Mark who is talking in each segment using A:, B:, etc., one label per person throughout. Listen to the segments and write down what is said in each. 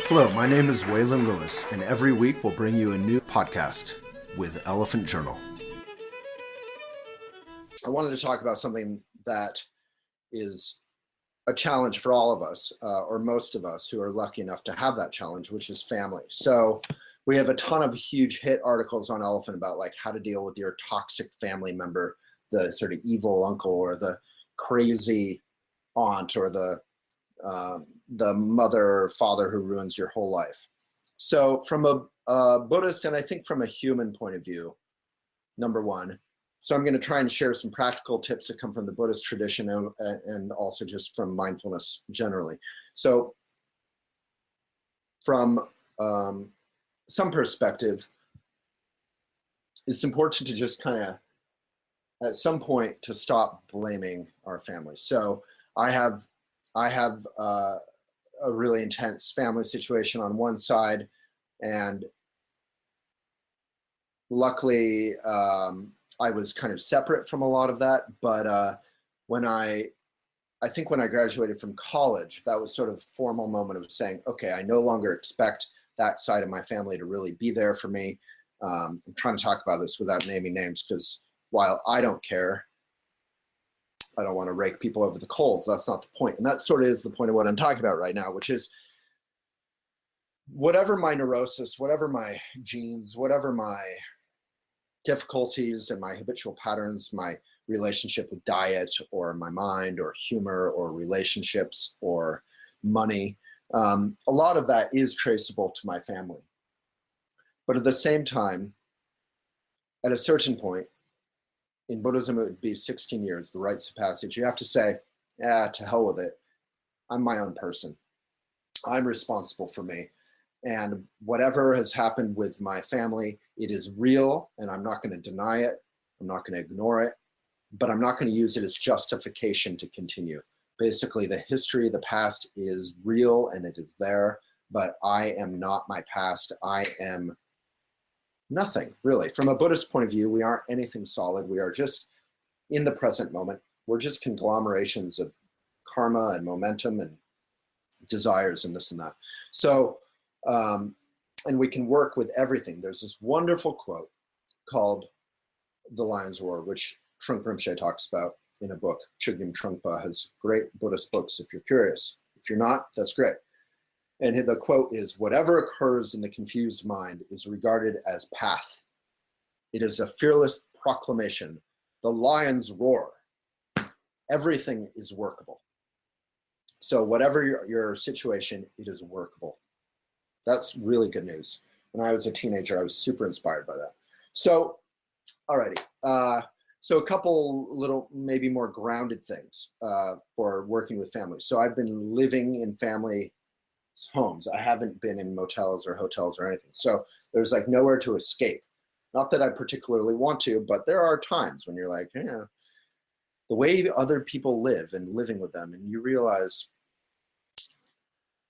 A: Hello, my name is Waylon Lewis, and every week we'll bring you a new podcast with Elephant Journal. I wanted to talk about something that is a challenge for all of us, or most of us who are lucky enough to have that challenge, which is family. So we have a ton of huge hit articles on Elephant about like how to deal with your toxic family member, the sort of evil uncle or the crazy aunt or the mother or father who ruins your whole life. So from a Buddhist and I think from a human point of view, number one, so I'm going to try and share some practical tips that come from the Buddhist tradition and also just from mindfulness generally. So from some perspective, it's important to just kind of at some point to stop blaming our family. So I have a really intense family situation on one side, and luckily I was kind of separate from a lot of that. But when I graduated from college, that was sort of a formal moment of saying, okay, I no longer expect that side of my family to really be there for me. I'm trying to talk about this without naming names because while I don't care, I don't want to rake people over the coals. That's not the point. And that sort of is the point of what I'm talking about right now, which is whatever my neurosis, whatever my genes, whatever my difficulties and my habitual patterns, my relationship with diet or my mind or humor or relationships or money, a lot of that is traceable to my family. But at the same time, at a certain point, in Buddhism, it would be 16 years, the rites of passage. You have to say, to hell with it. I'm my own person. I'm responsible for me. And whatever has happened with my family, it is real, and I'm not going to deny it. I'm not going to ignore it, but I'm not going to use it as justification to continue. Basically, the history of the past is real, and it is there, but I am not my past. I am nothing, really. From a Buddhist point of view, we aren't anything solid. We are just in the present moment. We're just conglomerations of karma and momentum and desires and this and that. So, and we can work with everything. There's this wonderful quote called The Lion's Roar, which Trungpa Rinpoche talks about in a book. Chogyam Trungpa has great Buddhist books if you're curious. If you're not, that's great. And the quote is, whatever occurs in the confused mind is regarded as path. It is a fearless proclamation. The lion's roar. Everything is workable. So whatever your situation, it is workable. That's really good news. When I was a teenager, I was super inspired by that. So, alrighty. So a couple little, maybe more grounded things for working with families. So I've been living in family homes. I haven't been in motels or hotels or anything. So there's like nowhere to escape. Not that I particularly want to, but there are times when you're like, yeah, the way other people live and living with them, and you realize,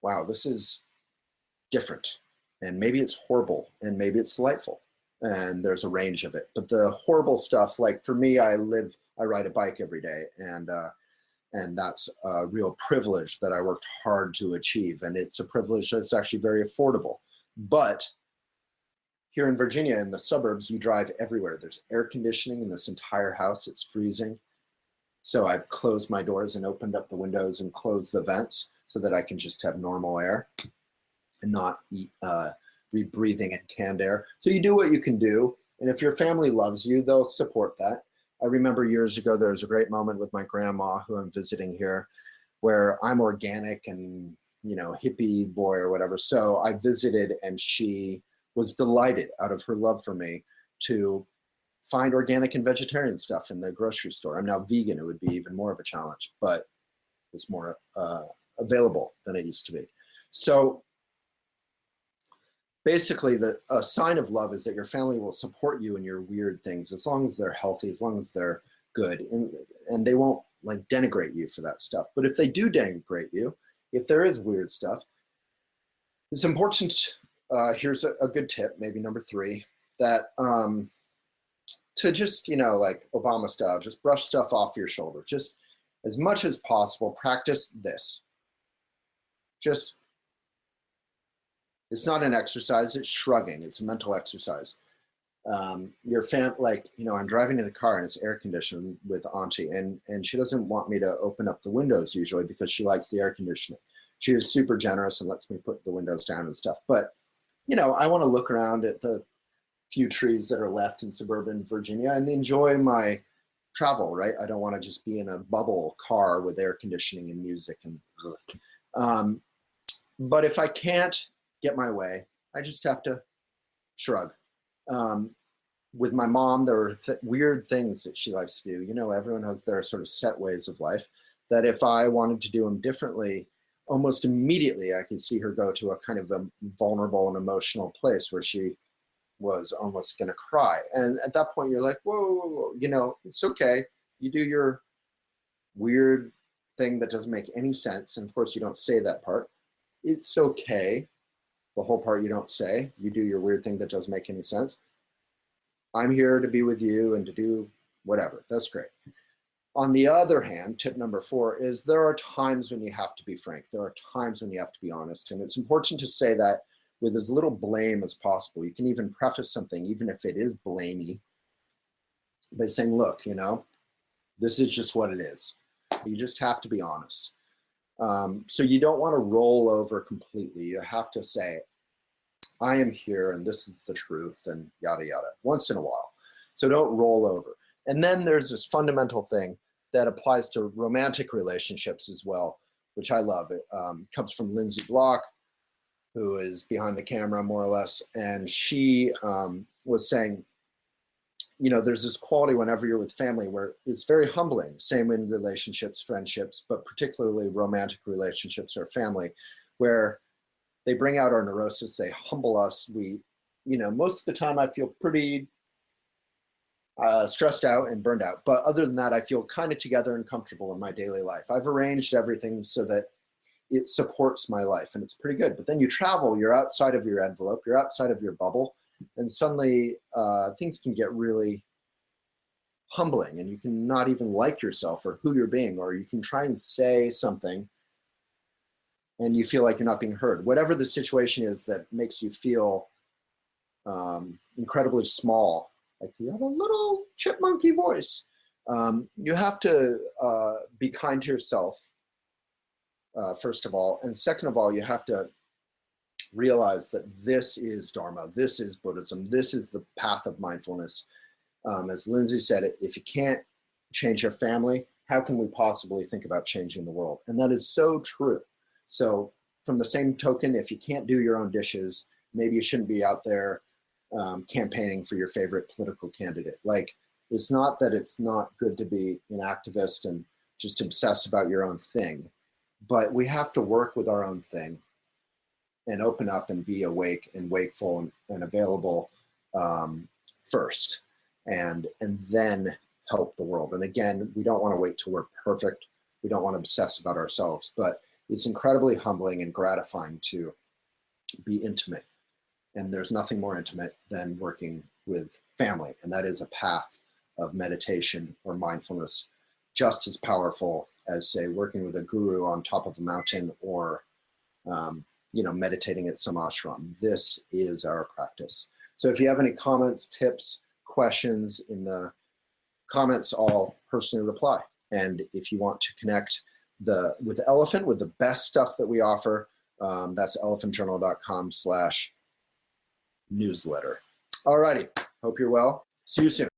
A: wow, this is different. And maybe it's horrible and maybe it's delightful. And there's a range of it. But the horrible stuff, like for me, I ride a bike every day, and that's a real privilege that I worked hard to achieve. And it's a privilege that's actually very affordable. But here in Virginia, in the suburbs, you drive everywhere. There's air conditioning in this entire house. It's freezing. So I've closed my doors and opened up the windows and closed the vents so that I can just have normal air and not be breathing in canned air. So you do what you can do. And if your family loves you, they'll support that. I remember years ago, there was a great moment with my grandma who I'm visiting here where I'm organic and, hippie boy or whatever. So I visited and she was delighted out of her love for me to find organic and vegetarian stuff in the grocery store. I'm now vegan. It would be even more of a challenge, but it's more available than it used to be. So basically, a sign of love is that your family will support you in your weird things as long as they're healthy, as long as they're good, and they won't like denigrate you for that stuff. But if they do denigrate you, if there is weird stuff, it's important. Here's a good tip, maybe number 3, that to just like Obama style, just brush stuff off your shoulders. Just as much as possible, practice this. Just It's not an exercise, it's shrugging. It's a mental exercise. Like, I'm driving in the car and it's air conditioned with Auntie, and she doesn't want me to open up the windows usually because she likes the air conditioning. She is super generous and lets me put the windows down and stuff. But, I want to look around at the few trees that are left in suburban Virginia and enjoy my travel, right? I don't want to just be in a bubble car with air conditioning and music and but if I can't get my way, I just have to shrug. With my mom, there are weird things that she likes to do. Everyone has their sort of set ways of life that if I wanted to do them differently, almost immediately I could see her go to a kind of a vulnerable and emotional place where she was almost going to cry. And at that point, you're like, whoa, it's okay. You do your weird thing that doesn't make any sense. And of course, you don't say that part. It's okay. The whole part you don't say. You do your weird thing that doesn't make any sense. I'm here to be with you and to do whatever. That's great. On the other hand, tip number 4 is there are times when you have to be frank. There are times when you have to be honest. And it's important to say that with as little blame as possible. You can even preface something, even if it is blamey, by saying, look, this is just what it is. You just have to be honest. So you don't want to roll over completely. You have to say, I am here and this is the truth and yada, yada, once in a while. So don't roll over. And then there's this fundamental thing that applies to romantic relationships as well, which I love. It comes from Lindsay Block, who is behind the camera more or less. And she was saying, there's this quality whenever you're with family where it's very humbling, same in relationships, friendships, but particularly romantic relationships or family, where they bring out our neurosis, they humble us. We, most of the time I feel pretty stressed out and burned out. But other than that, I feel kind of together and comfortable in my daily life. I've arranged everything so that it supports my life and it's pretty good. But then you travel, you're outside of your envelope, you're outside of your bubble, and suddenly things can get really humbling and you can not even like yourself or who you're being, or you can try and say something and you feel like you're not being heard. Whatever the situation is that makes you feel incredibly small, like you have a little chipmunky voice, you have to be kind to yourself, first of all. And second of all, you have to realize that this is Dharma, this is Buddhism, this is the path of mindfulness. As Lindsay said, if you can't change your family, how can we possibly think about changing the world? And that is so true. So from the same token, if you can't do your own dishes, maybe you shouldn't be out there campaigning for your favorite political candidate. Like, it's not that it's not good to be an activist and just obsess about your own thing, but we have to work with our own thing and open up and be awake and wakeful and available first, and then help the world. And again, we don't want to wait till we're perfect. We don't want to obsess about ourselves, but it's incredibly humbling and gratifying to be intimate. And there's nothing more intimate than working with family. And that is a path of meditation or mindfulness just as powerful as, say, working with a guru on top of a mountain or meditating at some ashram. This is our practice. So if you have any comments, tips, questions in the comments, I'll personally reply. And if you want to connect with Elephant, with the best stuff that we offer, that's elephantjournal.com/newsletter. All righty. Hope you're well. See you soon.